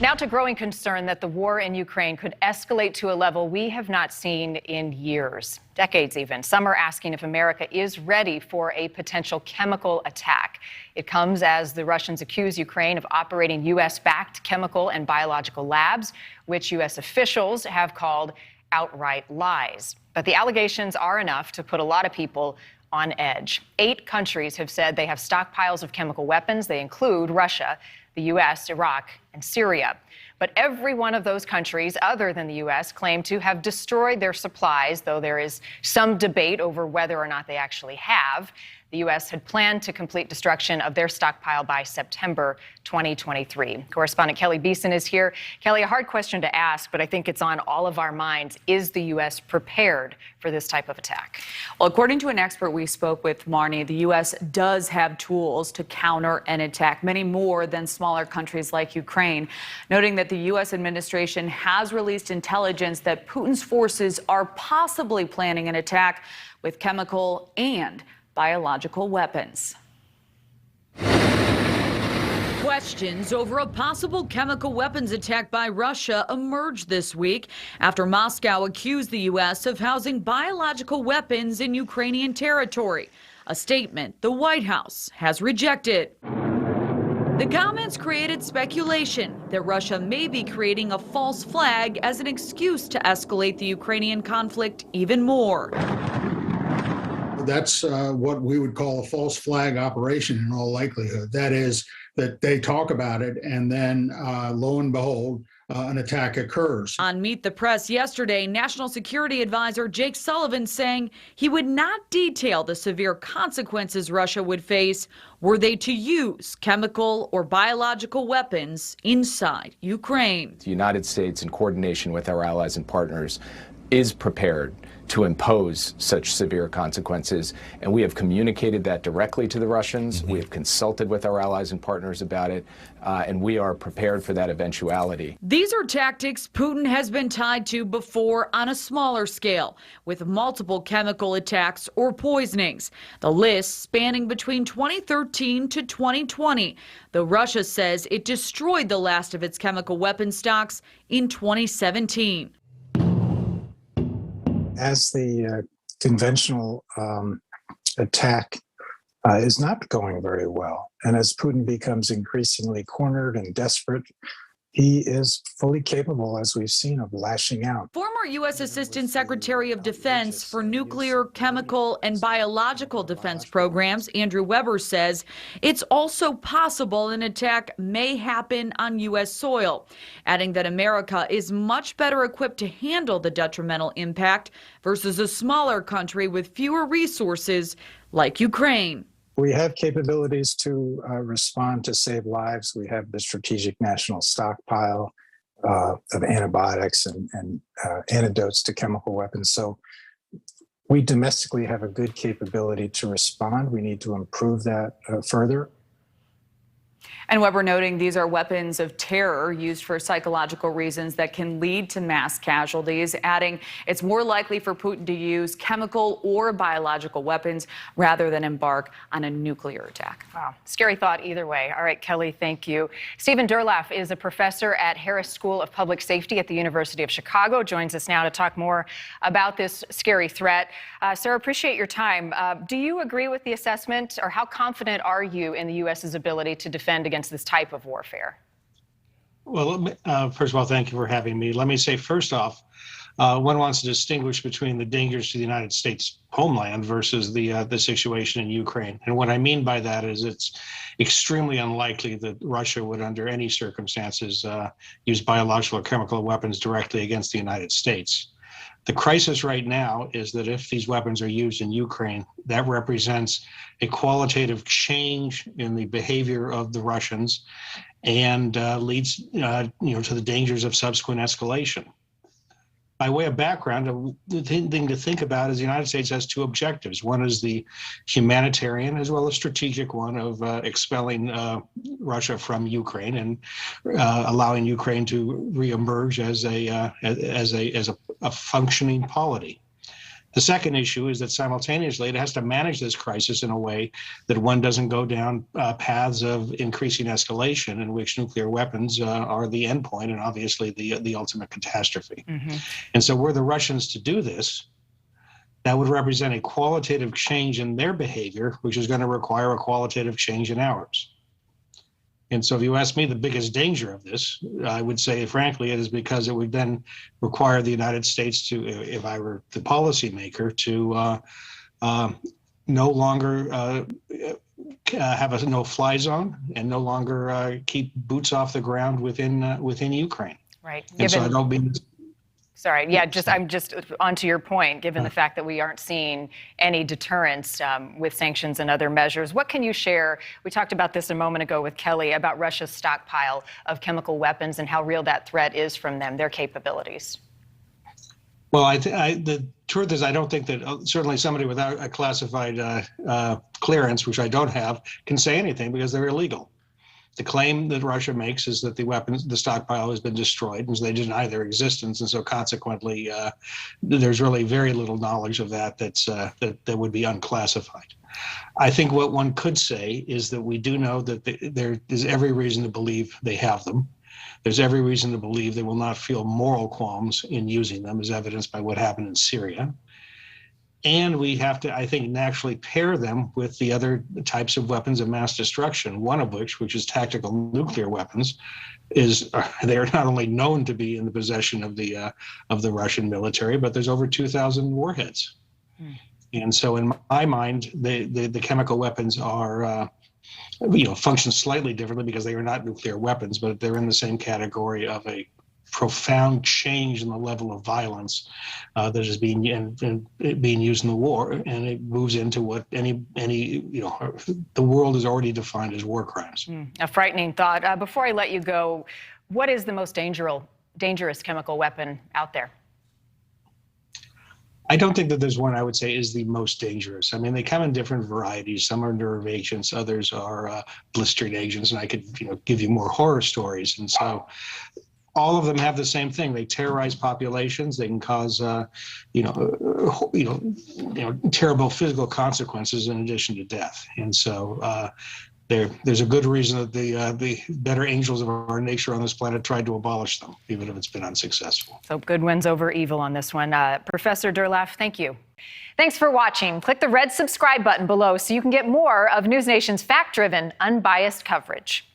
Now to growing concern that the war in Ukraine could escalate to a level we have not seen in years, decades even. Some are asking if America is ready for a potential chemical attack. It comes as the Russians accuse Ukraine of operating U.S.-backed chemical and biological labs, which U.S. officials have called outright lies. But the allegations are enough to put a lot of people on edge. 8 countries have said they have stockpiles of chemical weapons. They include Russia, the U.S., Iraq, and Syria. But every one of those countries, other than the U.S., claim to have destroyed their supplies, though there is some debate over whether or not they actually have. The U.S. had planned to complete destruction of their stockpile by September 2023. Correspondent Kelly Beeson is here. Kelly, a hard question to ask, but I think it's on all of our minds. Is the U.S. prepared for this type of attack? Well, according to an expert we spoke with, Marnie, the U.S. does have tools to counter an attack, many more than smaller countries like Ukraine, noting that the U.S. administration has released intelligence that Putin's forces are possibly planning an attack with chemical and biological weapons. Questions over a possible chemical weapons attack by Russia emerged this week after Moscow accused the U.S. of housing biological weapons in Ukrainian territory, a statement the White House has rejected. The comments created speculation that Russia may be creating a false flag as an excuse to escalate the Ukrainian conflict even more. That's what we would call a false flag operation in all likelihood. That is, that they talk about it and then lo and behold, an attack occurs. On Meet the Press yesterday, National Security Advisor Jake Sullivan saying he would not detail the severe consequences Russia would face were they to use chemical or biological weapons inside Ukraine. The United States, in coordination with our allies and partners, is prepared to impose such severe consequences, and we have communicated that directly to the Russians. We have consulted with our allies and partners about it, and we are prepared for that eventuality. These are tactics Putin has been tied to before on a smaller scale, with multiple chemical attacks or poisonings. The list spanning between 2013 to 2020, though Russia says it destroyed the last of its chemical weapon stocks in 2017. As the conventional attack is not going very well, and as Putin becomes increasingly cornered and desperate, he is fully capable, as we've seen, of lashing out. Former U.S. Assistant Secretary of Defense for Nuclear, Chemical, and Biological Defense Programs, Andrew Weber, says it's also possible an attack may happen on U.S. soil, adding that America is much better equipped to handle the detrimental impact versus a smaller country with fewer resources like Ukraine. We have capabilities to respond to save lives. We have the strategic national stockpile of antibiotics and antidotes to chemical weapons. So we domestically have a good capability to respond. We need to improve that further. And Weber noting these are weapons of terror used for psychological reasons that can lead to mass casualties, adding it's more likely for Putin to use chemical or biological weapons rather than embark on a nuclear attack. Wow. Scary thought either way. All right, Kelly, thank you. Stephen Durlaff is a professor at Harris School of Public Safety at the University of Chicago. Joins us now to talk more about this scary threat. Sir, appreciate your time. Do you agree with the assessment, or how confident are you in the U.S.'s ability to defend against this type of warfare? Well, first of all, thank you for having me. Let me say, first off, one wants to distinguish between the dangers to the United States homeland versus the situation in Ukraine. And what I mean by that is it's extremely unlikely that Russia would, under any circumstances, use biological or chemical weapons directly against the United States. The crisis right now is that if these weapons are used in Ukraine, that represents a qualitative change in the behavior of the Russians and leads to the dangers of subsequent escalation. By way of background, the thing to think about is the United States has two objectives. One is the humanitarian as well as strategic one of expelling Russia from Ukraine and allowing Ukraine to reemerge as a functioning polity. The second issue is that simultaneously it has to manage this crisis in a way that one doesn't go down paths of increasing escalation in which nuclear weapons are the endpoint and obviously the ultimate catastrophe. And so were the Russians to do this, that would represent a qualitative change in their behavior, which is going to require a qualitative change in ours. And so if you ask me the biggest danger of this, I would say, frankly, it is because it would then require the United States to, if I were the policymaker, to no longer have a no-fly zone and no longer keep boots off the ground within Ukraine. Right. And so I don't mean... Sorry, yeah, I'm just onto your point, given the fact that we aren't seeing any deterrence with sanctions and other measures. What can you share? We talked about this a moment ago with Kelly about Russia's stockpile of chemical weapons and how real that threat is from them, their capabilities. Well, the truth is I don't think that certainly somebody without a classified clearance, which I don't have, can say anything because they're illegal. The claim that Russia makes is that the stockpile has been destroyed, and they deny their existence, and so consequently, there's really very little knowledge of that that would be unclassified. I think what one could say is that we do know that there is every reason to believe they have them. There's every reason to believe they will not feel moral qualms in using them, as evidenced by what happened in Syria. And we have to, I think, naturally pair them with the other types of weapons of mass destruction, one of which is tactical nuclear weapons, they are not only known to be in the possession of the Russian military, but there's over 2,000 warheads. And so in my mind, the chemical weapons are, function slightly differently because they are not nuclear weapons, but they're in the same category of a profound change in the level of violence that is being used in the war, and it moves into what the world has already defined as war crimes. A frightening thought. Before I let you go, what is the most dangerous chemical weapon out there? I don't think that there's one I would say is the most dangerous. I mean, they come in different varieties. Some are nerve agents, others are blistering agents, and I could give you more horror stories. And so all of them have the same thing. They terrorize populations. They can cause, terrible physical consequences in addition to death. And so there's a good reason that the better angels of our nature on this planet tried to abolish them, even if it's been unsuccessful. So good wins over evil on this one. Professor Durlaf, thank you. Thanks for watching. Click the red subscribe button below so you can get more of NewsNation's fact-driven, unbiased coverage.